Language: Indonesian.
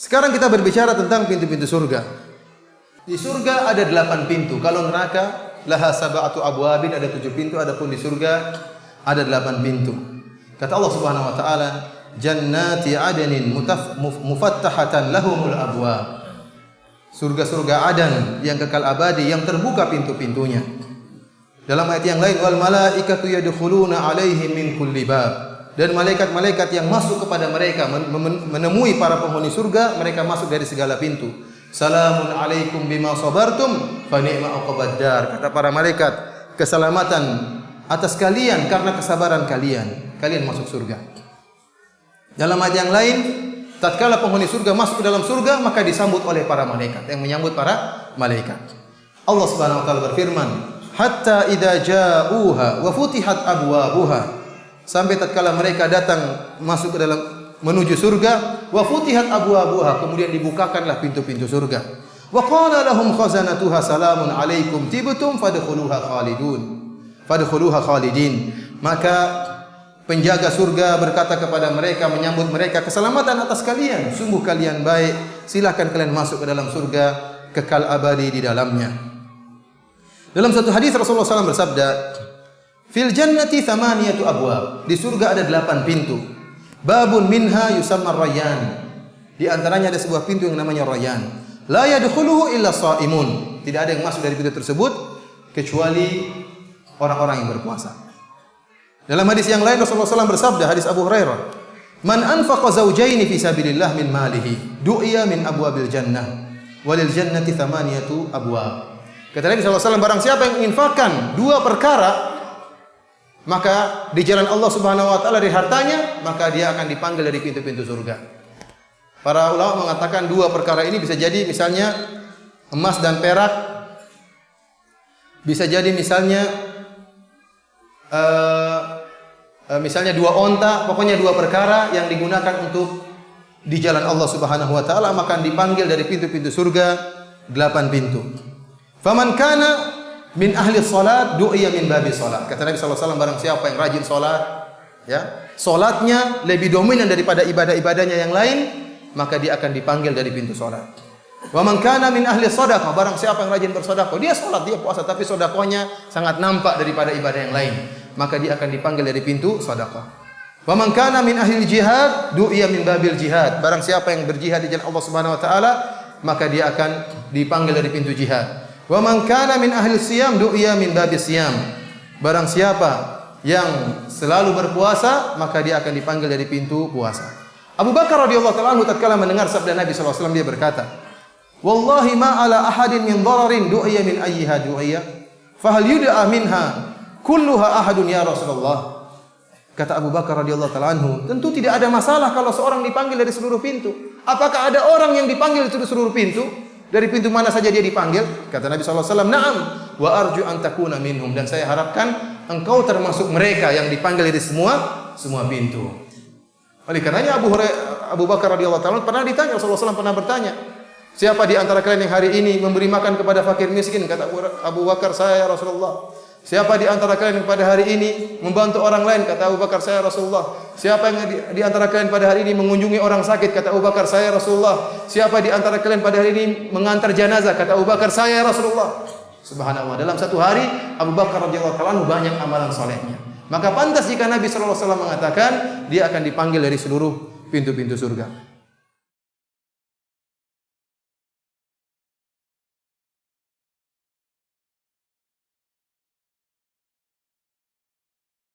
Sekarang kita berbicara tentang pintu-pintu surga. Di surga ada 8 pintu. Kalau neraka laha sab'atu abwabin, ada 7 pintu, adapun di surga ada 8 pintu. Kata Allah Subhanahu wa taala, jannati adnin mufattahatan lahumul abwab. Surga-surga Adan yang kekal abadi yang terbuka pintu-pintunya. Dalam ayat yang lain, wal malaikatu yadkhuluna alaihim min kulli bab. Dan malaikat-malaikat yang masuk kepada mereka menemui para penghuni surga, mereka masuk dari segala pintu. Salamun alaikum bima sabartum fa ni'ma uqbad dar. Kata para malaikat, keselamatan atas kalian karena kesabaran kalian. Kalian masuk surga. Dalam ayat yang lain, tatkala penghuni surga masuk ke dalam surga, maka disambut oleh para malaikat. Yang menyambut para malaikat, Allah Subhanahu wa taala berfirman, hatta idza ja'uha wa futihat abwabuha. Sampai tatkala mereka datang masuk ke dalam menuju surga, wa futihat abwabuha, kemudian dibukakanlah pintu-pintu surga. Wa qala lahum khazanatuha salamun alaikum tibtum fadkhuluha khalidun. Fadkhuluha khalidin. Maka penjaga surga berkata kepada mereka, menyambut mereka, keselamatan atas kalian, sungguh kalian baik, silakan kalian masuk ke dalam surga, kekal abadi di dalamnya. Dalam satu hadis Rasulullah SAW bersabda, fil jannati thamaniyatu abwab. Di surga ada 8 pintu. Babun minha yusamma rayyan. Di antaranya ada sebuah pintu yang namanya Rayyan. La yadkhuluhu illa shaimun. Tidak ada yang masuk dari pintu tersebut kecuali orang-orang yang berpuasa. Dalam hadis yang lain Rasulullah SAW bersabda, hadis Abu Hurairah, man anfaqa zawjaini fi sabilillah min malihi du'iya min abwabil jannah walil jannati thamaniyatu abwab. Kata Nabi SAW, barang siapa yang menginfakkan 2 perkara, maka di jalan Allah Subhanahu wa taala dari hartanya, maka dia akan dipanggil dari pintu-pintu surga. Para ulama mengatakan 2 perkara ini bisa jadi misalnya emas dan perak, bisa jadi misalnya misalnya 2 onta, pokoknya 2 perkara yang digunakan untuk di jalan Allah Subhanahu wa taala, maka dipanggil dari pintu-pintu surga 8 pintu. Faman kana min ahli salat du'iya min babi salat. Kata Nabi sallallahu alaihi wasallam, barang siapa yang rajin salat, ya, salatnya lebih dominan daripada ibadah-ibadahnya yang lain, maka dia akan dipanggil dari pintu salat. Wa man kana min ahli shadaqah, barang siapa yang rajin bersedekah, dia salat, dia puasa, tapi sedekahnya sangat nampak daripada ibadah yang lain, maka dia akan dipanggil dari pintu sedekah. Wa man kana min ahli jihad du'iya min babil jihad. Barang siapa yang berjihad di jalan Allah Subhanahu wa taala, maka dia akan dipanggil dari pintu jihad. Wa man kana min ahli siyam du'iya min babis siyam. Barang siapa yang selalu berpuasa, maka dia akan dipanggil dari pintu puasa. Abu Bakar radhiyallahu taala anhu tatkala mendengar sabda Nabi sallallahu alaihi wasallam, dia berkata, wallahi ma ala ahadin min dhararin du'iya min ayyiha du'iya fa hal yud'a minha kulluha ahadun ya Rasulullah. Kata Abu Bakar radhiyallahu taala anhu, tentu tidak ada masalah kalau seorang dipanggil dari seluruh pintu. Apakah ada orang yang dipanggil dari seluruh pintu? Dari pintu mana saja dia dipanggil? Kata Nabi sallallahu alaihi wasallam, "Na'am, wa arju an takuna minhum." Dan saya harapkan engkau termasuk mereka yang dipanggil dari semua pintu. Oleh karenanya Abu Bakar radhiyallahu taala pernah ditanya, Rasulullah SAW pernah bertanya, siapa di antara kalian yang hari ini memberi makan kepada fakir miskin? Kata Abu Bakar, saya ya Rasulullah. Siapa di antara kalian yang pada hari ini membantu orang lain? Kata Abu Bakar, saya Rasulullah. Siapa yang di antara kalian pada hari ini mengunjungi orang sakit? Kata Abu Bakar, saya Rasulullah. Siapa di antara kalian pada hari ini mengantar jenazah? Kata Abu Bakar, saya Rasulullah. Subhanallah, dalam satu hari Abu Bakar radhiyallahu anhu banyak amalan solehnya. Maka pantas jika Nabi sallallahu alaihi wasallam mengatakan dia akan dipanggil dari seluruh pintu-pintu surga.